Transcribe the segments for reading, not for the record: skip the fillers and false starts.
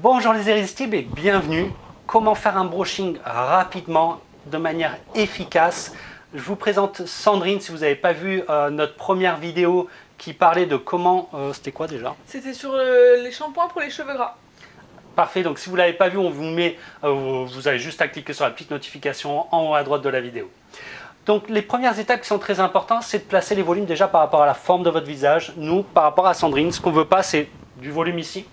Bonjour les irrésistibles et bienvenue. Comment faire un brushing rapidement, de manière efficace. Je vous présente Sandrine. Si vous n'avez pas vu notre première vidéo qui parlait de comment... c'était quoi déjà? C'était sur les shampoings pour les cheveux gras. Parfait, donc si vous ne l'avez pas vu, on vous met... vous avez juste à cliquer sur la petite notification en haut à droite de la vidéo. Donc les premières étapes qui sont très importantes, c'est de placer les volumes déjà par rapport à la forme de votre visage. Nous, par rapport à Sandrine, ce qu'on ne veut pas, c'est du volume ici.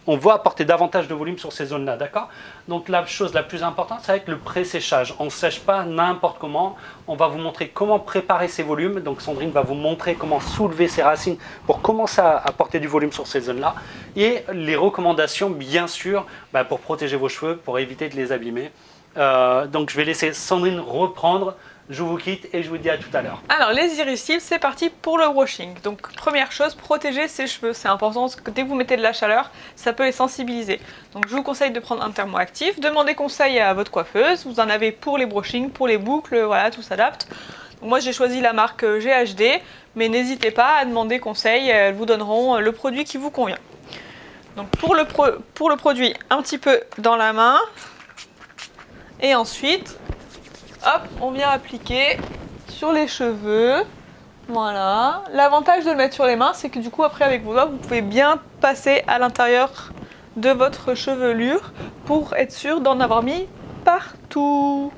On veut apporter davantage de volume sur ces zones-là, d'accord? Donc la chose la plus importante, ça va être le pré-séchage. On ne sèche pas n'importe comment. On va vous montrer comment préparer ces volumes. Donc Sandrine va vous montrer comment soulever ces racines pour commencer à apporter du volume sur ces zones-là. Et les recommandations, bien sûr, pour protéger vos cheveux, pour éviter de les abîmer. Donc je vais laisser Sandrine reprendre. Je vous quitte et je vous dis à tout à l'heure. Alors les irrésistibles, c'est parti pour le brushing. Donc première chose, protéger ses cheveux. C'est important parce que dès que vous mettez de la chaleur, ça peut les sensibiliser. Donc je vous conseille de prendre un thermoactif. Demandez conseil à votre coiffeuse. Vous en avez pour les brushings, pour les boucles, voilà, tout s'adapte. Moi j'ai choisi la marque GHD, mais n'hésitez pas à demander conseil. Elles vous donneront le produit qui vous convient. Donc pour le produit, un petit peu dans la main. Et ensuite... hop, on vient appliquer sur les cheveux, voilà. L'avantage de le mettre sur les mains, c'est que du coup après avec vos doigts, vous pouvez bien passer à l'intérieur de votre chevelure pour être sûr d'en avoir mis partout.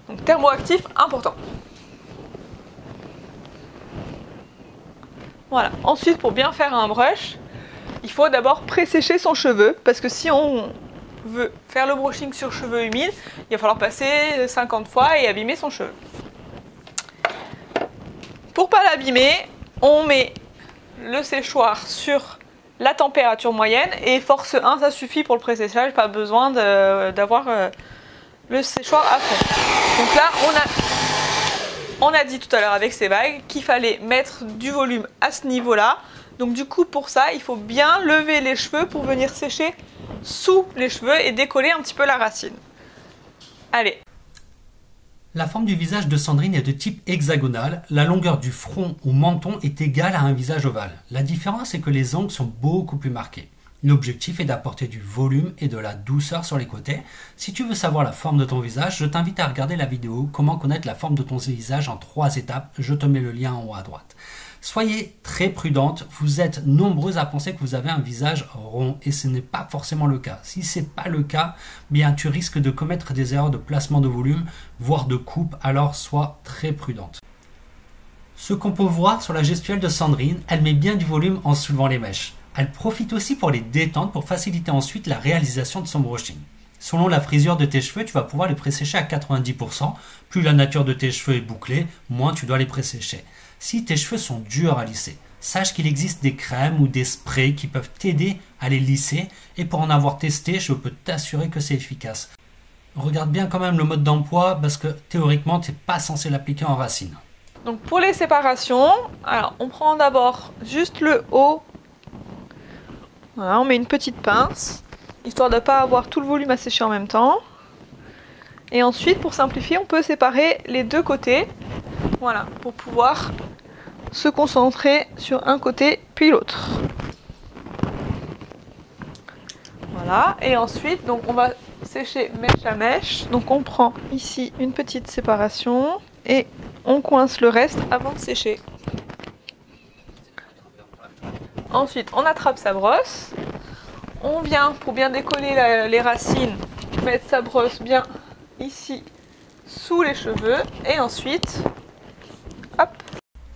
Donc thermoactif, important. Voilà, ensuite pour bien faire un brush, il faut d'abord pré-sécher son cheveu, parce que si on veut faire le brushing sur cheveux humides, il va falloir passer 50 fois et abîmer son cheveu. Pour pas l'abîmer, on met le séchoir sur la température moyenne et force 1, ça suffit pour le pré-séchage, pas besoin d'avoir le séchoir à fond. Donc là, on a dit tout à l'heure avec ces vagues qu'il fallait mettre du volume à ce niveau-là. Donc du coup, pour ça, il faut bien lever les cheveux pour venir sécher sous les cheveux et décoller un petit peu la racine. Allez. La forme du visage de Sandrine est de type hexagonal. La longueur du front ou menton est égale à un visage ovale. La différence est que les angles sont beaucoup plus marqués. L'objectif est d'apporter du volume et de la douceur sur les côtés. Si tu veux savoir la forme de ton visage, je t'invite à regarder la vidéo « Comment connaître la forme de ton visage en 3 étapes ». Je te mets le lien en haut à droite. Soyez très prudente, vous êtes nombreuses à penser que vous avez un visage rond et ce n'est pas forcément le cas. Si ce n'est pas le cas, bien tu risques de commettre des erreurs de placement de volume, voire de coupe, alors sois très prudente. Ce qu'on peut voir sur la gestuelle de Sandrine, elle met bien du volume en soulevant les mèches. Elle profite aussi pour les détendre pour faciliter ensuite la réalisation de son brushing. Selon la frisure de tes cheveux, tu vas pouvoir les pré-sécher à 90%. Plus la nature de tes cheveux est bouclée, moins tu dois les pré-sécher. Si tes cheveux sont durs à lisser, sache qu'il existe des crèmes ou des sprays qui peuvent t'aider à les lisser et pour en avoir testé, je peux t'assurer que c'est efficace. Regarde bien quand même le mode d'emploi parce que théoriquement, tu n'es pas censé l'appliquer en racine. Donc pour les séparations, alors on prend d'abord juste le haut. Voilà, on met une petite pince, histoire de ne pas avoir tout le volume à sécher en même temps. Et ensuite, pour simplifier, on peut séparer les deux côtés. Voilà, pour pouvoir se concentrer sur un côté puis l'autre. Voilà, et ensuite, donc on va sécher mèche à mèche. Donc on prend ici une petite séparation et on coince le reste avant de sécher. Ensuite, on attrape sa brosse. On vient, pour bien décoller les racines, mettre sa brosse bien ici sous les cheveux et ensuite... hop.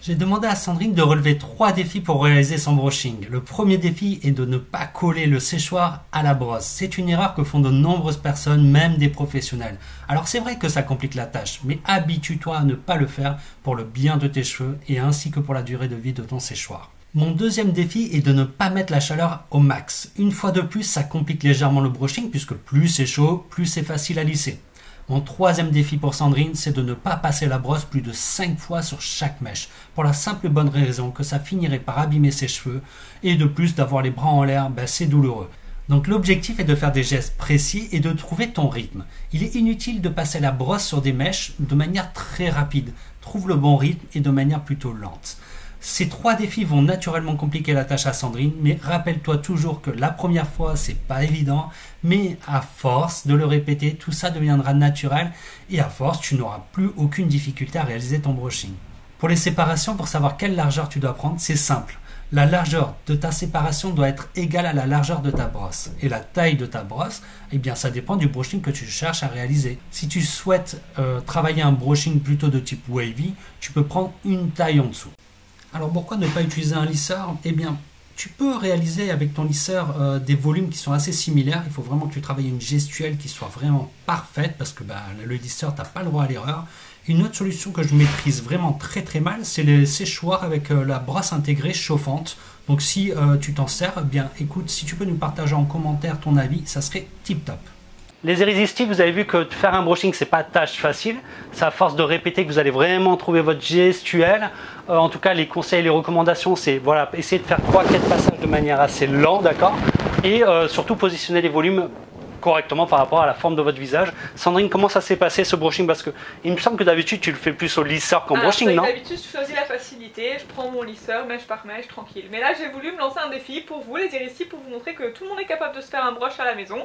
J'ai demandé à Sandrine de relever 3 défis pour réaliser son brushing. Le premier défi est de ne pas coller le séchoir à la brosse. C'est une erreur que font de nombreuses personnes, même des professionnels. Alors c'est vrai que ça complique la tâche, mais habitue-toi à ne pas le faire pour le bien de tes cheveux et ainsi que pour la durée de vie de ton séchoir. Mon deuxième défi est de ne pas mettre la chaleur au max. Une fois de plus, ça complique légèrement le brushing puisque plus c'est chaud, plus c'est facile à lisser. Mon troisième défi pour Sandrine, c'est de ne pas passer la brosse plus de 5 fois sur chaque mèche, pour la simple et bonne raison que ça finirait par abîmer ses cheveux, et de plus d'avoir les bras en l'air, c'est douloureux. Donc l'objectif est de faire des gestes précis et de trouver ton rythme. Il est inutile de passer la brosse sur des mèches de manière très rapide. Trouve le bon rythme et de manière plutôt lente. Ces 3 défis vont naturellement compliquer la tâche à Sandrine, mais rappelle-toi toujours que la première fois, c'est pas évident, mais à force de le répéter, tout ça deviendra naturel et à force, tu n'auras plus aucune difficulté à réaliser ton brushing. Pour les séparations, pour savoir quelle largeur tu dois prendre, c'est simple. La largeur de ta séparation doit être égale à la largeur de ta brosse. Et la taille de ta brosse, eh bien, ça dépend du brushing que tu cherches à réaliser. Si tu souhaites travailler un brushing plutôt de type wavy, tu peux prendre une taille en dessous. Alors pourquoi ne pas utiliser un lisseur? Eh bien, tu peux réaliser avec ton lisseur des volumes qui sont assez similaires. Il faut vraiment que tu travailles une gestuelle qui soit vraiment parfaite parce que le lisseur, tu n'as pas le droit à l'erreur. Une autre solution que je maîtrise vraiment très mal, c'est les séchoirs avec la brosse intégrée chauffante. Donc si tu t'en sers, eh bien écoute, si tu peux nous partager en commentaire ton avis, ça serait tip top. Les irrésistibles, vous avez vu que faire un brushing, c'est pas tâche facile. C'est à force de répéter que vous allez vraiment trouver votre gestuelle. En tout cas, les conseils, les recommandations, c'est voilà, essayer de faire 3-4 passages de manière assez lente, d'accord? Et surtout positionner les volumes correctement par rapport à la forme de votre visage. Sandrine, comment ça s'est passé ce brushing? Parce que il me semble que d'habitude tu le fais plus au lisseur qu'en brushing, non? D'habitude je choisis la facilité, je prends mon lisseur mèche par mèche tranquille. Mais là j'ai voulu me lancer un défi pour vous les irrésistibles, pour vous montrer que tout le monde est capable de se faire un brush à la maison.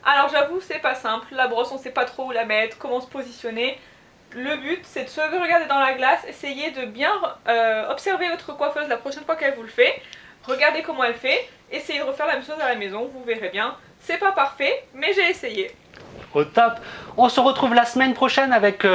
Alors j'avoue c'est pas simple, la brosse on sait pas trop où la mettre, comment se positionner. Le but c'est de se regarder dans la glace, essayer de bien observer votre coiffeuse la prochaine fois qu'elle vous le fait. Regardez comment elle fait, essayez de refaire la même chose à la maison, vous verrez bien. C'est pas parfait, mais j'ai essayé. Au top. On se retrouve la semaine prochaine avec,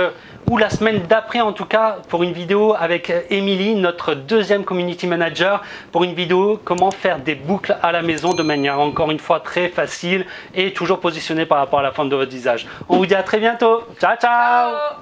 ou la semaine d'après en tout cas, pour une vidéo avec Émilie, notre deuxième community manager, pour une vidéo comment faire des boucles à la maison de manière encore une fois très facile et toujours positionnée par rapport à la forme de votre visage. On vous dit à très bientôt. Ciao, ciao. Ciao.